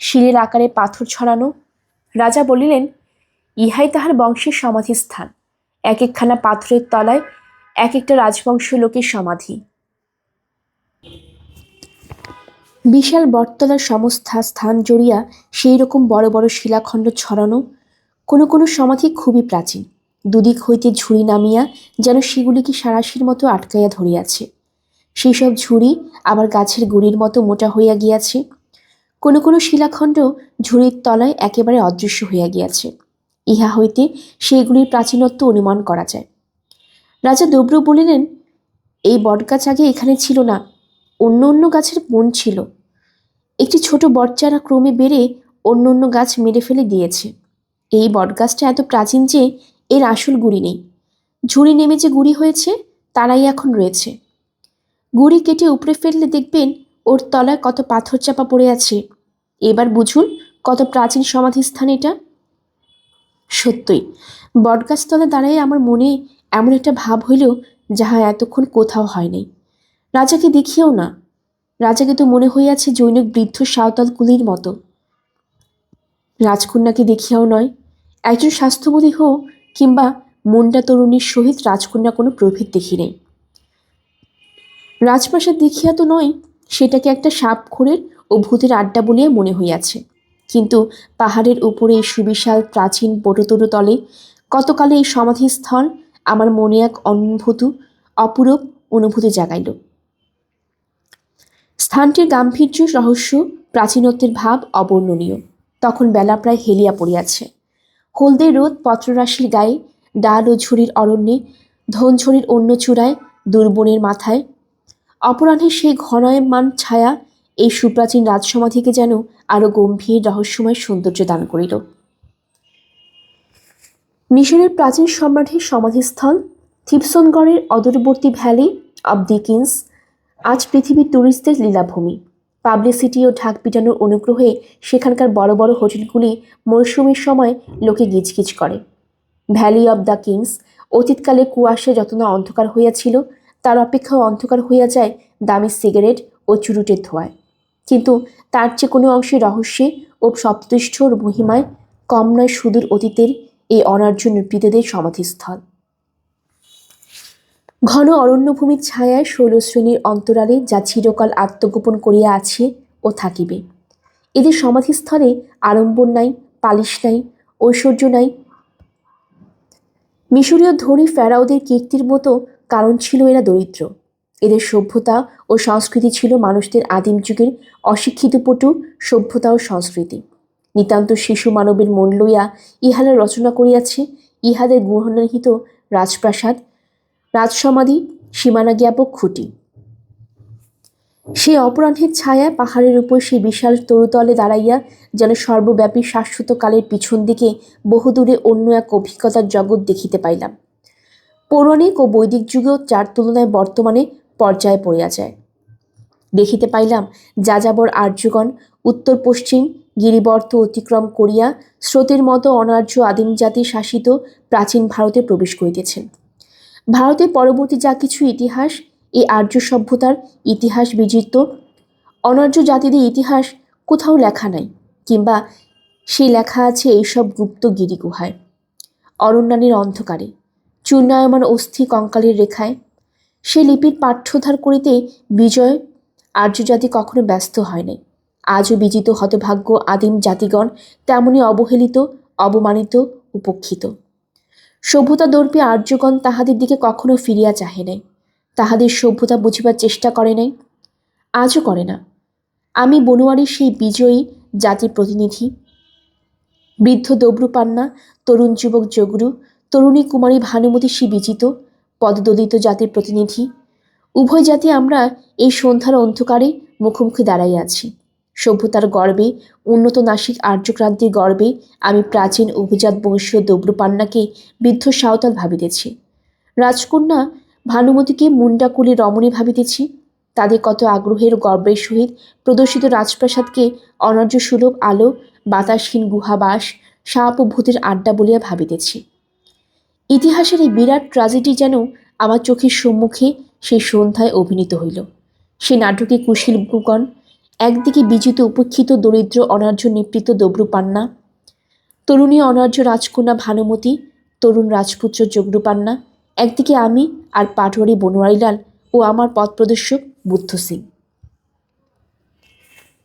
শিলের আকারে পাথর ছড়ানো। রাজা বলিলেন, ইহাই তাহার বংশের সমাধি স্থান। এক একখানা পাথরের তলায় এক একটা রাজবংশীয় লোকের সমাধি। বিশাল বটতলার সমস্ত স্থান জড়িয়া সেই রকম বড় বড় শিলাখণ্ড ছড়ানো। কোনো কোনো সমাধি খুবই প্রাচীন, দুদিক হইতে ঝুড়ি নামিয়া যেন সেগুলিকে সারাশির মতো আটকাইয়া ধরিয়াছে। সেই সব ঝুড়ি আবার গাছের গুড়ির মতো মোটা হইয়া গিয়াছে। কোনো কোনো শিলাখণ্ড ঝুড়ির তলায় একেবারে অদৃশ্য হইয়া গিয়াছে। ইহা হইতে সেইগুলির প্রাচীনত্ব অনুমান করা যায়। রাজা দব্রু বলিলেন, এই বটগাছ আগে এখানে ছিল না, অন্য অন্য গাছের বন ছিল। একটি ছোট বটচারা ক্রমে বেড়ে অন্য অন্য গাছ মেরে ফেলে দিয়েছে। এই বটগাছটা এত প্রাচীন যে এর আসল গুড়ি নেই। ঝুড়ি নেমে যে গুড়ি হয়েছে তারাই এখন রয়েছে। গুড়ি কেটে উপড়ে ফেললে দেখবেন ওর তলায় কত পাথর চাপা পড়ে আছে। এবার বুঝুন কত প্রাচীন সমাধিস্থান এটা। সত্যই বটগাছতলা দাঁড়ায় আমার মনে এমন একটা ভাব হইল যাহা এতক্ষণ কোথাও হয়নি। রাজাকে দেখিও না, রাজাকে তো মনে হইয়াছে জৈনিক বৃদ্ধ সাঁওতাল কুলির মতো। রাজকন্যাকে দেখিয়াও নয়, একজন স্বাস্থ্যবতী হোক কিংবা মুন্ডা তরুণীর সহিত রাজকন্যা কোনো প্রভেদ দেখি নেই। রাজপ্রাসাদ দেখিয়া তো নয়, সেটাকে একটা সাপখোরের ও ভূতের আড্ডা বলিয়া মনে হইয়াছে। কিন্তু পাহাড়ের উপরে এই সুবিশাল প্রাচীন বটতরু তলে কতকালে এই সমাধিস্থল আমার মনে এক অপূরূপ অনুভূতি জাগাইল। স্থানটির গাম্ভীর্য, রহস্য, প্রাচীনত্বের ভাব অবর্ণনীয়। তখন বেলা প্রায় হেলিয়া পড়িয়াছে। হলদে রোদ পত্ররাশির গায়ে, ডাল ও ঝুড়ির অরণ্যে, ধনঝড়ির অন্য চূড়ায়, দুর্বনের মাথায় অপরাহ্নের সেই ঘনায়মান ছায়া এই সুপ্রাচীন রাজসমাধিকে যেন আরো গম্ভীর রহস্যময় সৌন্দর্য দান করিল। মিশরের প্রাচীন সম্রাটের সমাধিস্থল থিপসনগড়ের অদূরবর্তী ভ্যালি অব ডিকিন্স আজ পৃথিবীর টুরিস্টদের লীলাভূমি। পাবলিসিটি ও ঢাক পিটানোর অনুগ্রহে সেখানকার বড় বড় হোটেলগুলি মরশুমের সময় লোকে গিজগিজ করে। ভ্যালি অব দ্য কিংস অতীতকালে কুয়াশা যত না অন্ধকার হইয়াছিল, তার অপেক্ষাও অন্ধকার হইয়া যায় দামি সিগারেট ও চুরুটের ধোঁয়ায়। কিন্তু তার চেয়ে কোনো অংশে রহস্যে ও সপ্তষ্ঠর মহিমায় কম নয় সুদূর অতীতের এই অনার্য নিপীড়িতদের সমাধিস্থল। ঘন অরণ্যভূমির ছায়ায় শৈলশ্রেণীর অন্তরালে যা চিরকাল আত্মগোপন করিয়া আছে ও থাকিবে। এদের সমাধিস্থলে আড়ম্বর নাই, পালিশ নাই, ঐশ্বর্য নাই। মিশরীয় ধনী ফেরাওদের কীর্তির মতো কারণ ছিল এরা দরিদ্র। এদের সভ্যতা ও সংস্কৃতি ছিল মানুষদের আদিম যুগের অশিক্ষিত পটু সভ্যতা ও সংস্কৃতি। নিতান্ত শিশু মানবের মন লইয়া ইহারা রচনা করিয়াছে ইহাদের গুহনিহিত রাজপ্রাসাদ, রাজসমাধি, সীমানা জ্ঞাপক খুঁটি। সেই অপরাহ্নের ছায়া পাহাড়ের উপর সেই বিশাল তরুতলে দাঁড়াইয়া যেন সর্বব্যাপী শাশ্বত কালের পিছন দিকে বহুদূরে অন্য এক অভিজ্ঞতার জগৎ দেখিতে পাইলাম। পৌরাণিক ও বৈদিক যুগেও যার তুলনায় বর্তমানে পর্যায়ে পড়িয়া যায়। দেখিতে পাইলাম যাযাবর আর্যগণ উত্তর পশ্চিম গিরিবর্ত অতিক্রম করিয়া স্রোতের মতো অনার্য আদিম জাতি শাসিত প্রাচীন ভারতে প্রবেশ করিতেছেন। ভারতের পরবর্তী যা কিছু ইতিহাস, এই আর্য সভ্যতার ইতিহাস বিজিত অনার্য জাতিদের ইতিহাস কোথাও লেখা নাই, কিংবা সেই লেখা আছে এইসব গুপ্ত গিরিগুহায়, অরণ্যানীর অন্ধকারে, চূর্ণায়মান অস্থি কঙ্কালের রেখায়। সে লিপির পাঠ্যধার করিতে বিজয় আর্যজাতি কখনো ব্যস্ত হয় নাই। আজও বিজিত হতভাগ্য আদিম জাতিগণ তেমনি অবহেলিত, অবমানিত, উপেক্ষিত। সভ্যতা দর্পে আর্যগণ তাহাদের দিকে কখনো ফিরিয়া চাহে নাই, তাহাদের সভ্যতা বুঝিবার চেষ্টা করে নাই, আজও করে না। আমি বনোয়ারির সেই বিজয়ী জাতির প্রতিনিধি। বৃদ্ধ দব্রুপান্না, তরুণ যুবক জগরু, তরুণী কুমারী ভানুমতী সে বিজিত পদদলিত জাতির প্রতিনিধি। উভয় জাতি আমরা এই সন্ধ্যার অন্ধকারে মুখোমুখি দাঁড়াইয়া আছি। সভ্যতার গর্বে, উন্নত নাসিক আর্যক্রান্তির গর্বে আমি প্রাচীন অভিজাত বংশীয় দব্রুপান্নাকে বৃদ্ধ সাঁওতাল ভাবিতেছি। রাজকন্যা ভানুমতীকে মুন্ডাকুলি রমণী ভাবিতেছি। তাদের কত আগ্রহের গর্বের সহিত প্রদর্শিত রাজপ্রাসাদকে অনার্য সুলভ আলো, বাতাসহীন গুহাবাস, সাপ ও ভূতের আড্ডা বলিয়া ভাবিতেছি। ইতিহাসের এই বিরাট ট্র্যাজেডি যেন আমার চোখের সম্মুখে সেই সন্ধ্যায় অভিনীত হইল। সে নাটকে কুশীলগণ একদিকে বিজিত উপেক্ষিত দরিদ্র অনার্য নিপীড়িত দব্রুপান্না, তরুণী অনার্য রাজকন্যা ভানুমতী, তরুণ রাজপুত্র জগরুপান্না, একদিকে আমি আর পাটোয়ারি বনোয়ারিলাল ও আমার পথপ্রদর্শক বুদ্ধ সিং।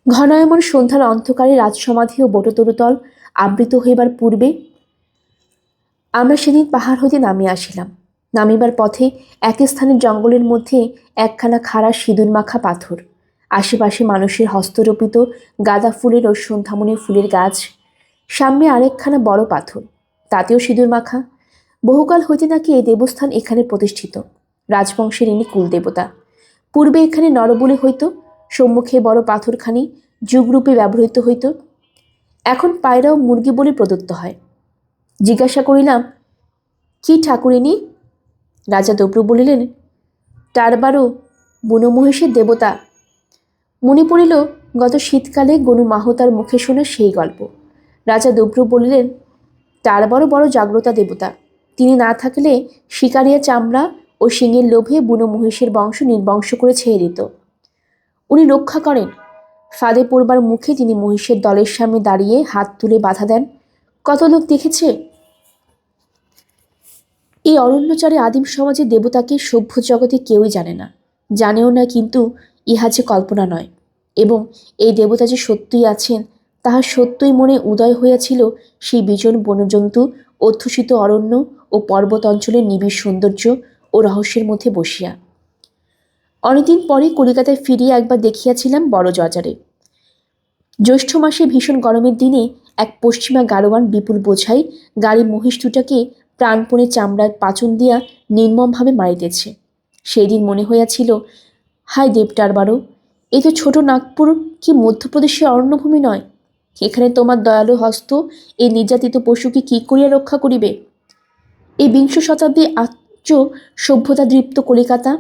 ঘনায়মন সন্ধ্যার অন্ধকারে রাজসমাধি ও বটতরুতল আবৃত হইবার পূর্বে আমরা সেদিন পাহাড় হইতে নামিয়া আসিলাম। নামিবার পথে এক স্থানের জঙ্গলের মধ্যে একখানা খাড়া সিঁদুর মাখা পাথর, আশেপাশে মানুষের হস্তরোপিত গাঁদা ফুলের ও সন্ধ্যামণি ফুলের গাছ, সামনে আরেকখানা বড় পাথর, তাতেও সিঁদুর মাখা। বহুকাল হইতে নাকি এই দেবস্থান এখানে প্রতিষ্ঠিত। রাজবংশের ইনি কুলদেবতা। পূর্বে এখানে নরবলি হইত, সম্মুখে বড় পাথরখানি যুগরূপে ব্যবহৃত হইত। এখন পায়রা ও মুরগি বলে প্রদত্ত হয়। জিজ্ঞাসা করিলাম, কি ঠাকুরিনী? রাজা দব্রু বলিলেন, টারবারু বুনো মহিষের দেবতা। মনে পড়িল গত শীতকালে গনু মাহতার মুখে শোনা সেই গল্প। রাজা দব্রু বলিলেন, টারবারু বড় জাগ্রতা দেবতা। তিনি না থাকলে শিকারিয়া চামড়া ও শিঙের লোভে বুনো মহিষের বংশ নির্বংশ করে ছেড়ে দিত। উনি রক্ষা করেন। ফাঁদে পড়বার মুখে তিনি মহিষের দলের সামনে দাঁড়িয়ে হাত তুলে বাধা দেন। কত লোক দেখেছে। এই অরণ্যচারে আদিম সমাজে দেবতাকে সভ্য জগতে কেউই জানে না, জানেও না, কিন্তু ইহা যে কল্পনা নয়, এবং এই দেবতা যে সত্যই আছেন তাহা সত্যই মনে উদয় হইয়াছিল সেই বিজন বনজন্তু অধ্যুষিত অরণ্য ও পর্বত অঞ্চলের নিবিড় সৌন্দর্য ও রহস্যের মধ্যে বসিয়া। অনেকদিন পরে কলিকাতায় ফিরিয়া একবার দেখিয়াছিলাম বড় জজারে। জ্যৈষ্ঠ মাসে ভীষণ গরমের দিনে এক পশ্চিমা গাড়োয়ান বিপুল বোঝাই গাড়ি মহিষ দুটাকে প্রাণপণে চামড়ার পাচন দিয়া নির্মমভাবে মারিতেছে। সেই দিন মনে হইয়াছিল, হায় দেবটারবারও, এই তো ছোট নাগপুর কি মধ্যপ্রদেশের অরণ্যভূমি নয়। এখানে তোমার দয়ালু হস্ত এই নির্যাতিত পশুকে কি করিয়া রক্ষা করিবে? এই বিংশ শতাব্দী আচ্য সভ্যতা দৃপ্ত কলিকাতা,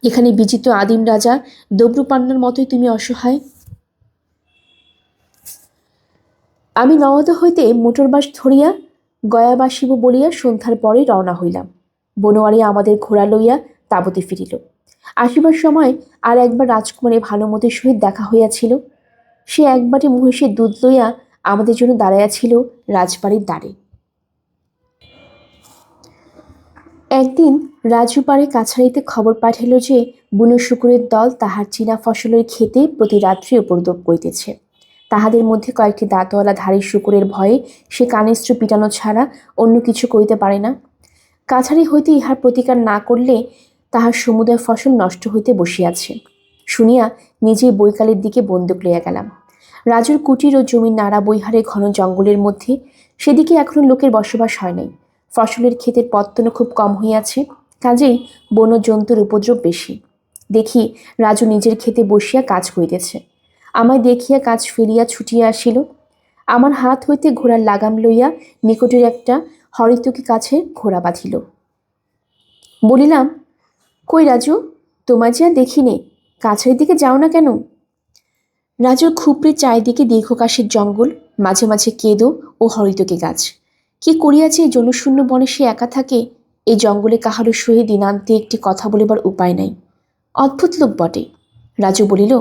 এখানে বিজিত আদিম রাজা দব্রুপান্নার মতোই তুমি অসহায়। আমি নওয়াদা হইতে মোটর বাস ধরিয়া গয়া বাসিব বলিয়া সন্ধ্যার পরে রওনা হইলাম। বনোয়ারি আমাদের ঘোড়া লইয়া তাবতে ফিরিল। আসিবার সময় আর একবার রাজকুমারের ভানুমতির সহিত দেখা হইয়াছিল। সে একবারে মহিষের দুধ লইয়া আমাদের জন্য দাঁড়াইয়াছিল রাজবাড়ির দ্বারে। একদিন রাজু পাড়ে কাছারিতে খবর পাঠাইল যে বুনো শুকুরের দল তাহার চীনা ফসলের খেতে প্রতি রাত্রি উপদ্রব করিতেছে। তাহাদের মধ্যে কয়েকটি দাঁতওয়ালা ধারী শুকুরের ভয়ে সে কানিস্ত্র পিটানো ছাড়া অন্য কিছু করিতে পারে না। কাছারি হইতে ইহার প্রতিকার না করলে তাহার সমুদয় ফসল নষ্ট হইতে বসিয়াছে শুনিয়া নিজেই বৈকালের দিকে বন্দুক লইয়া গেলাম। রাজুর কুটির ও জমির নাড়া বৈহারে ঘন জঙ্গলের মধ্যে, সেদিকে এখনো লোকের বসবাস হয় নাই। ফসলের ক্ষেতের পত্তনও খুব কম হইয়াছে, কাজেই বন্য জন্তুর উপদ্রব বেশি। দেখি রাজু নিজের ক্ষেতে বসিয়া কাজ করিতেছে। আমায় দেখিয়া কাজ ফেলিয়া ছুটিয়া আসিল। আমার হাত হইতে ঘোড়ার লাগাম লইয়া নিকটের একটা হরিতকি কাছে ঘোড়া বাঁধিল। বলিলাম, কই রাজু, তোমায় যে আর দেখি নে, কাছারির দিকে যাও না কেন? রাজুর খুপড়ির চারিদিকে দীর্ঘকাশের জঙ্গল, মাঝে মাঝে কেদো ও হরিতকি গাছ। কি করিয়াছে এই জনশূন্য বনে সে একা থাকে? এই জঙ্গলে কাহারও সহিত দিনান্তে একটি কথা বলিবার উপায় নাই। অদ্ভুত লোক বটে। রাজু বলিল,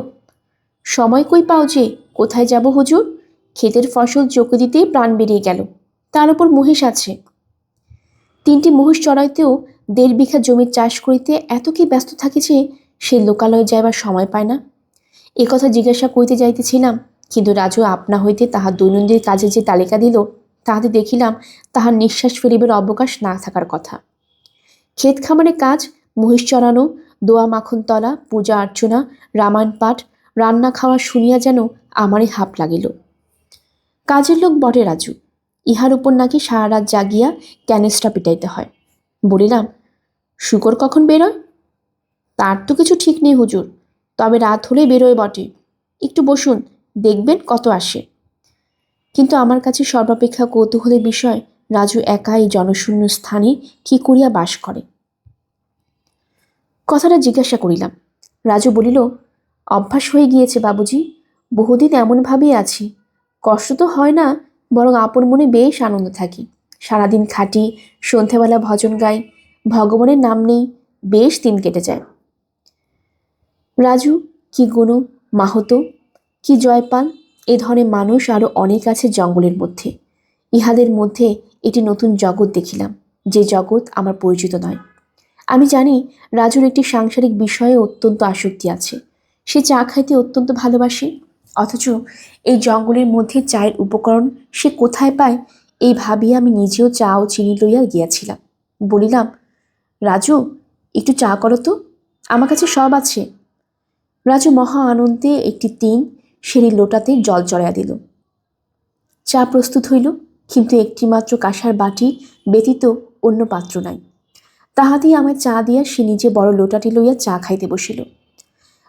সময় কই পাও যে? কোথায় যাব হুজুর? ক্ষেতের ফসল চোখে দিতেই প্রাণ বেরিয়ে গেল, তার উপর মহিষ আছে। 3টি মহিষ চড়াইতেও 1.5 বিঘা জমির চাষ করিতে এত কি ব্যস্ত থাকে যে সে লোকালয়ে যাইবার সময় পায় না। এ কথা জিজ্ঞাসা করিতে যাইতেছিলাম, কিন্তু রাজু আপনা হইতে তাহার দৈনন্দিন কাজে যে তালিকা দিল, তাহাতে দেখিলাম তাহার নিঃশ্বাস ফেলিবার অবকাশ না থাকার কথা। ক্ষেত খামারে কাজ, মহিষ চড়ানো, দোয়া মাখন তলা, পূজা অর্চনা, রামায়ণ পাঠ, রান্না খাওয়া শুনিয়া যেন আমারই হাঁপ লাগিল। কাজের লোক বটে রাজু, ইহার উপর নাকি সারা রাত জাগিয়া ক্যানিস্টা পিটাইতে হয়। বলিলাম, শুকর কখন বেরোয়? তার তো কিছু ঠিক নেই হুজুর, তবে রাত হলে বেরোয় বটে। একটু বসুন, দেখবেন কত আসে। কিন্তু আমার কাছে সর্বাপেক্ষা কৌতূহলের বিষয়, রাজু একা এই জনশূন্য স্থানে কি করিয়া বাস করে। কথাটা জিজ্ঞাসা করিলাম। রাজু বলিল, অভ্যাস হয়ে গিয়েছে বাবুজি, বহুদিন এমনভাবেই আছি। কষ্ট তো হয় না, বরং আপন মনে বেশ আনন্দ থাকি। সারাদিন খাটি, সন্ধ্যাবেলা ভজন গাই, ভগবানের নাম নেই, বেশ দিন কেটে যায়। রাজু, কি গনু মাহতো, কি জয়পাল, এ ধরনের মানুষ আরও অনেক আছে জঙ্গলের মধ্যে। ইহাদের মধ্যে একটি নতুন জগৎ দেখিলাম, যে জগৎ আমার পরিচিত নয়। আমি জানি রাজুর একটি সাংসারিক বিষয়ে অত্যন্ত আসক্তি আছে। সে চা খাইতে অত্যন্ত ভালোবাসে, অথচ এই জঙ্গলের মধ্যে চায়ের উপকরণ সে কোথায় পায় এই ভাবিয়া আমি নিজেও চা ও চিনি লইয়া গিয়াছিলাম। বলিলাম, রাজু, একটু চা করো তো, আমার কাছে সব আছে। রাজু মহা আনন্দে একটি 3 সেরি লোটাতে জল চড়াইয়া দিল। চা প্রস্তুত হইল, কিন্তু একটিমাত্র কাঁসার বাটি ব্যতীত অন্য পাত্র নাই। তাহাতেই আমায় চা দিয়া সে নিজে বড় লোটাটি লইয়া চা খাইতে বসিল।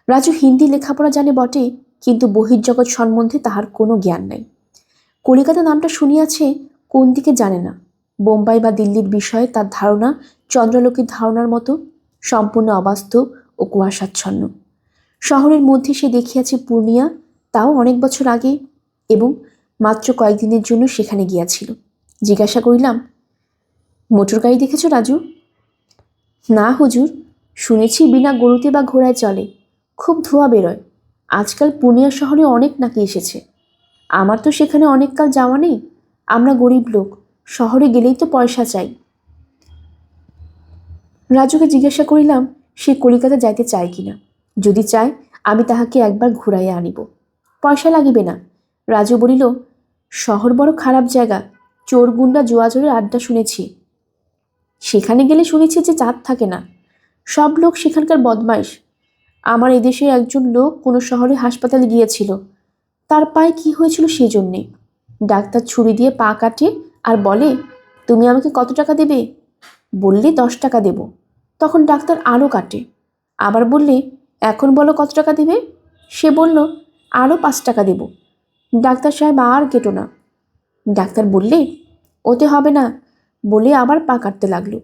রাজু হিন্দি লেখাপড়া জানে বটে, কিন্তু বহির্জগৎ সম্বন্ধে তাহার কোনো জ্ঞান নাই। কলিকাতা নামটা শুনিয়াছে, কোন দিকে জানে না। বোম্বাই বা দিল্লির বিষয়ে তার ধারণা চন্দ্রলোকের ধারণার মতো। সম্পূর্ণ অবাস্তব ও কুয়াশাচ্ছন্ন। শহরের মধ্যে সে দেখিয়াছে পূর্ণিয়া, তাও অনেক বছর আগে, এবং মাত্র কয়েকদিনের জন্য সেখানে গিয়াছিল। জিজ্ঞাসা করিলাম, মোটর গাড়ি দেখেছ রাজু? না হুজুর, শুনেছি বিনা গরুতে বা ঘোড়ায় চলে, খুব ধোঁয়া বেরোয়। আজকাল পূর্ণিয়া শহরে অনেক নাকি এসেছে। আমার তো সেখানে অনেক কাল যাওয়া নেই, আমরা গরিব লোক, শহরে গেলেই তো পয়সা চাই। রাজুকে জিজ্ঞাসা করিলাম সে কলিকাতা যাইতে চায় কিনা। যদি চায় আমি তাহাকে একবার ঘুরাইয়া আনিব, পয়সা লাগিবে না। রাজু বলিল, শহর বড় খারাপ জায়গা, চোর গুন্ডা জুয়াচোরের আড্ডা শুনেছি। সেখানে গেলে শুনেছি যে চাঁদ থাকে না, সব লোক সেখানকার বদমাইশ। আমার এদেশে একজন লোক কোনো শহরে হাসপাতালে গিয়েছিল, তার পায়ে কি হয়েছিল সেজন্যে। ডাক্তার ছুরি দিয়ে পা কাটে আর বলে, তুমি আমাকে কত টাকা দেবে? বললে 10 টাকা দেব। তখন ডাক্তার আরও কাটে, আবার বললে, এখন বলো কত টাকা দেবে? সে বলল, আরও 5 টাকা দেব। ডাক্তার সাহেব আর কেটো না। ডাক্তার বললে, ওতে হবে না, বলে আবার পা কাটতে লাগলো।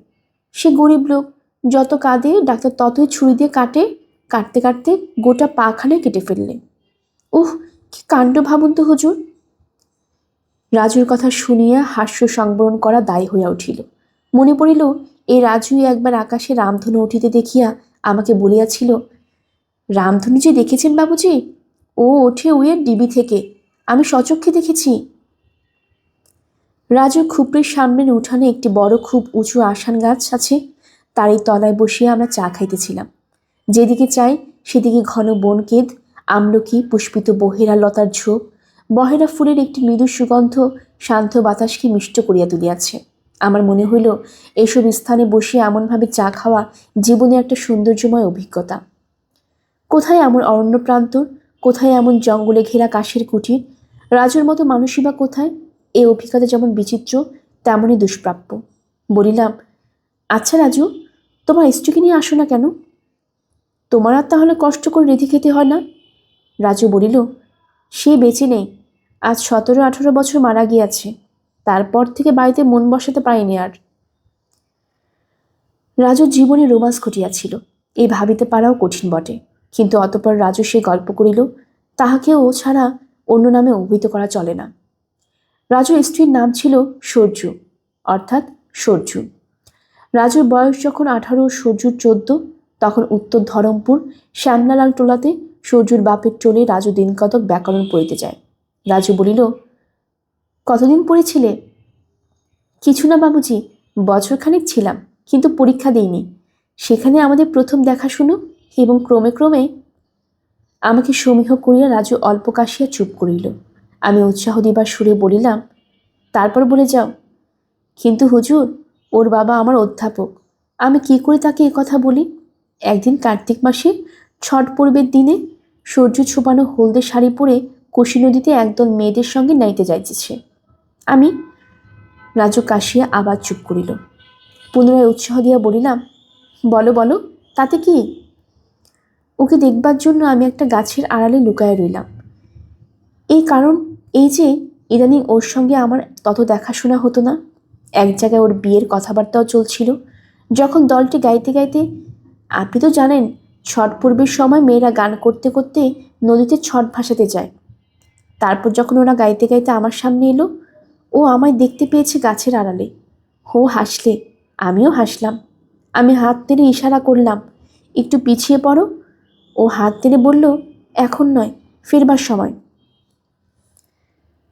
সে গরিব লোক, যত কাঁদে ডাক্তার ততই ছুরি দিয়ে কাটে, কাটতে কাটতে গোটা পাখানে কেটে ফেললে। উহ, কি কাণ্ড ভাবুন তো হুজুর। রাজুর কথা শুনিয়া হাস্য সংবরণ করা দায় হইয়া উঠিল। মনে পড়িল, এই রাজুই একবার আকাশে রামধনু উঠিতে দেখিয়া আমাকে বলিয়াছিল, রামধনু যে দেখেছেন বাবুজি, ও ওঠে উইয়ের ডিবি থেকে, আমি সচক্ষে দেখেছি। রাজুর খুপড়ির সামনের উঠানে একটি বড় খুব উঁচু আসান গাছ আছে, তারই তলায় বসিয়া আমরা চা খাইতেছিলাম। যেদিকে চাই সেদিকে ঘন বনকেদ, আমলকি পুষ্পিত বহেরা লতার ঝোপ, বহেরা ফুলের একটি মৃদু সুগন্ধ শান্ত বাতাসকে মিষ্ট করিয়া তুলিয়াছে। আমার মনে হইল এসব স্থানে বসিয়া এমনভাবে চা খাওয়া জীবনে একটা সৌন্দর্যময় অভিজ্ঞতা। কোথায় এমন অরণ্য প্রান্তর, কোথায় এমন জঙ্গলে ঘেরা কাশের কুটির, রাজুর মতো মানুষই বা কোথায়? এই অভিজ্ঞতা যেমন বিচিত্র তেমনই দুষ্প্রাপ্য। বলিলাম, আচ্ছা রাজু, তোমার স্ত্রীকে নিয়ে আসো না কেন? তোমার আর তাহলে কষ্ট করে রেঁধে খেতে হয় না? রাজু বলিল, সে বেঁচে নেই, আজ 17-18 বছর মারা গিয়াছে, তারপর থেকে বাড়িতে মন বসাতে পারিনি আর। রাজুর জীবনে রোমান্স ঘটিয়াছিল, এই ভাবিতে পারাও কঠিন বটে। কিন্তু অতঃপর রাজু সে গল্প করিল, তাহাকেও ছাড়া অন্য নামে অভিহিত করা চলে না। রাজুর স্ত্রীর নাম ছিল সরজু, অর্থাৎ সরজু। রাজুর বয়স যখন 18, সরজুর 14, তখন উত্তর ধরমপুর শ্যামলালাল টোলাতে সরজুর বাপের টোলে রাজু দিন কতক ব্যাকরণ পড়িতে যায়। রাজু বলিল, কতদিন পড়েছিলে? কিছু না বাবুজি, বছরখানেক ছিলাম, কিন্তু পরীক্ষা দিইনি। সেখানে আমাদের প্রথম দেখা শুনো, এবং ক্রমে ক্রমে। আমাকে সমীহ করিয়া রাজু অল্প কাশিয়া চুপ করিল। আমি উৎসাহ দিবার সুরে বলিলাম, তারপর বলে যাও। কিন্তু হুজুর, ওর বাবা আমার অধ্যাপক, আমি কি করে তাকে কথা বলি? একদিন কার্তিক মাসে ছট পূর্বের দিনে সূর্য ছোপানো হলদে শাড়ি পরে কোশি নদীতে একদল মেয়েদের সঙ্গে নাইতে যাইতেছে। আমি। রাজু কাশিয়া আবার চুপ করিল। পুনরায় উৎসাহ দিয়া বলিলাম, বলো বলো, তাতে কি? ওকে দেখবার জন্য আমি একটা গাছের আড়ালে লুকায় রইলাম। এই কারণ এই যে ইদানিং ওর সঙ্গে আমার তত দেখাশোনা হতো না। এক জায়গায় ওর বিয়ের কথাবার্তাও চলছিল। যখন দলটি গাইতে গাইতে, আপনি তো জানেন ছট পূর্বের সময় মেয়েরা গান করতে করতে নদীতে ছট ভাসাতে যায়, তারপর যখন ওরা গাইতে গাইতে আমার সামনে এলো, ও আমায় দেখতে পেয়েছে গাছের আড়ালে। ও হাসলে, আমিও হাসলাম। আমি হাত টেনে ইশারা করলাম, একটু পিছিয়ে পড়ো। ও হাত টেনে বলল, এখন নয়, ফেরবার সময়।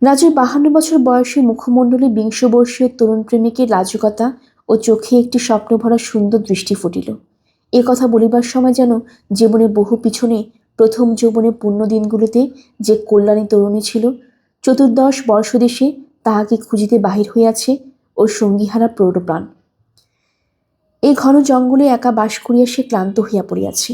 রাজুর 52 বছর বয়সী মুখমণ্ডলে 20 বর্ষীয় তরুণ প্রেমিকের লাজুকতা ও চোখে একটি স্বপ্নভরা সুন্দর দৃষ্টি ফুটিল। এ কথা বলিবার সময় যেন জীবনে বহু পিছনে প্রথম যৌবনে পূর্ণ দিনগুলোতে যে কল্যাণী তরুণী ছিল, 14 বর্ষদেশে তাহাকে খুঁজিতে বাহির হইয়াছে ও সঙ্গীহারা প্রৌঢ়প্রাণ। এই ঘন জঙ্গলে একা বাস করিয়া সে ক্লান্ত হইয়া পড়িয়াছে।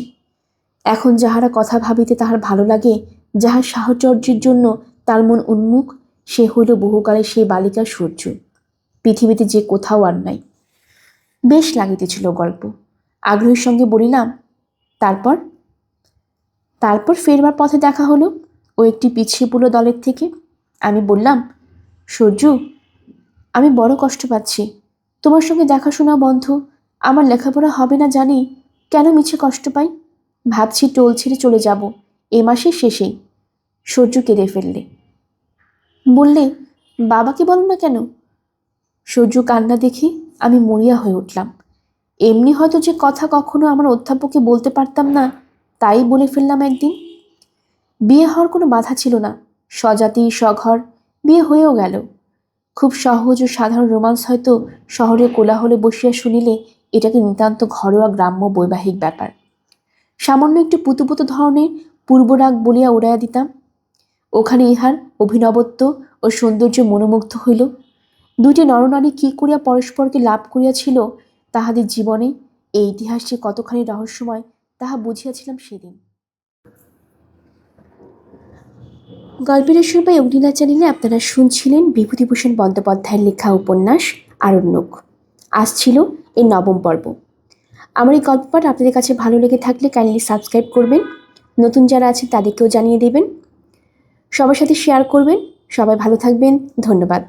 এখন যাহারা কথা ভাবিতে তাহার ভালো লাগে, যাহার সাহচর্যের জন্য তার মন উন্মুখ, সে হইল বহুকালে সেই বালিকার সূর্য। পৃথিবীতে যে কোথাও আর নাই। বেশ লাগিতেছিল গল্প। আগ্রহের সঙ্গে বলিলাম, তারপর? তারপর ফেরবার পথে দেখা হলো, ও একটি পিছিয়ে পড়ল দলের থেকে। আমি বললাম, সূর্যু, আমি বড় কষ্ট পাচ্ছি, তোমার সঙ্গে দেখাশোনা বন্ধ, আমার লেখাপড়া হবে না জানি, কেন মিছে কষ্ট পাই? ভাবছি টোল ছেড়ে চলে যাব এ মাসের শেষেই। সূর্য কেঁদে ফেললে। বললে, বাবাকে বলো না কেন? সূর্য কান্না দেখে আমি মরিয়া হয়ে উঠলাম। এমনি হয়তো যে কথা কখনো আমার অধ্যাপককে বলতে পারতাম না, তাই বলে ফেললাম একদিন। বিয়ে হওয়ার কোনো বাধা ছিল না, স্বজাতি স্বঘর, বিয়ে হয়েও গেল। খুব সহজ ও সাধারণ রোমান্স হয়তো শহরে কোলাহলে বসিয়া শুনিলে এটাকে নিতান্ত ঘরোয়া গ্রাম্য বৈবাহিক ব্যাপার। সামান্য একটু পুতুপুতু ধরনের পূর্বরাগ বলিয়া উড়াইয়া দিতাম। ওখানে ইহার অভিনবত্ব ও সৌন্দর্য মনোমুগ্ধ হইল। দুইটি নরনারী কি করিয়া পরস্পরকে লাভ করিয়াছিল তাহাদের জীবনে, এই ইতিহাস যে কতখানি রহস্যময় তাহা বুঝিয়াছিলাম সেদিন। গল্পের সুর বা অগ্নিলা চ্যানেলে আপনারা শুনছিলেন বিভূতিভূষণ বন্দ্যোপাধ্যায়ের লেখা উপন্যাস আরণ্যক। আজ ছিল এর ৯ম পর্ব। আমার এই গল্প পাঠ আপনাদের কাছে ভালো লেগে থাকলে কাইন্ডলি সাবস্ক্রাইব করবেন, নতুন যারা আছেন তাদেরকেও জানিয়ে দেবেন, সবার সাথে শেয়ার করবেন। সবাই ভালো থাকবেন, ধন্যবাদ।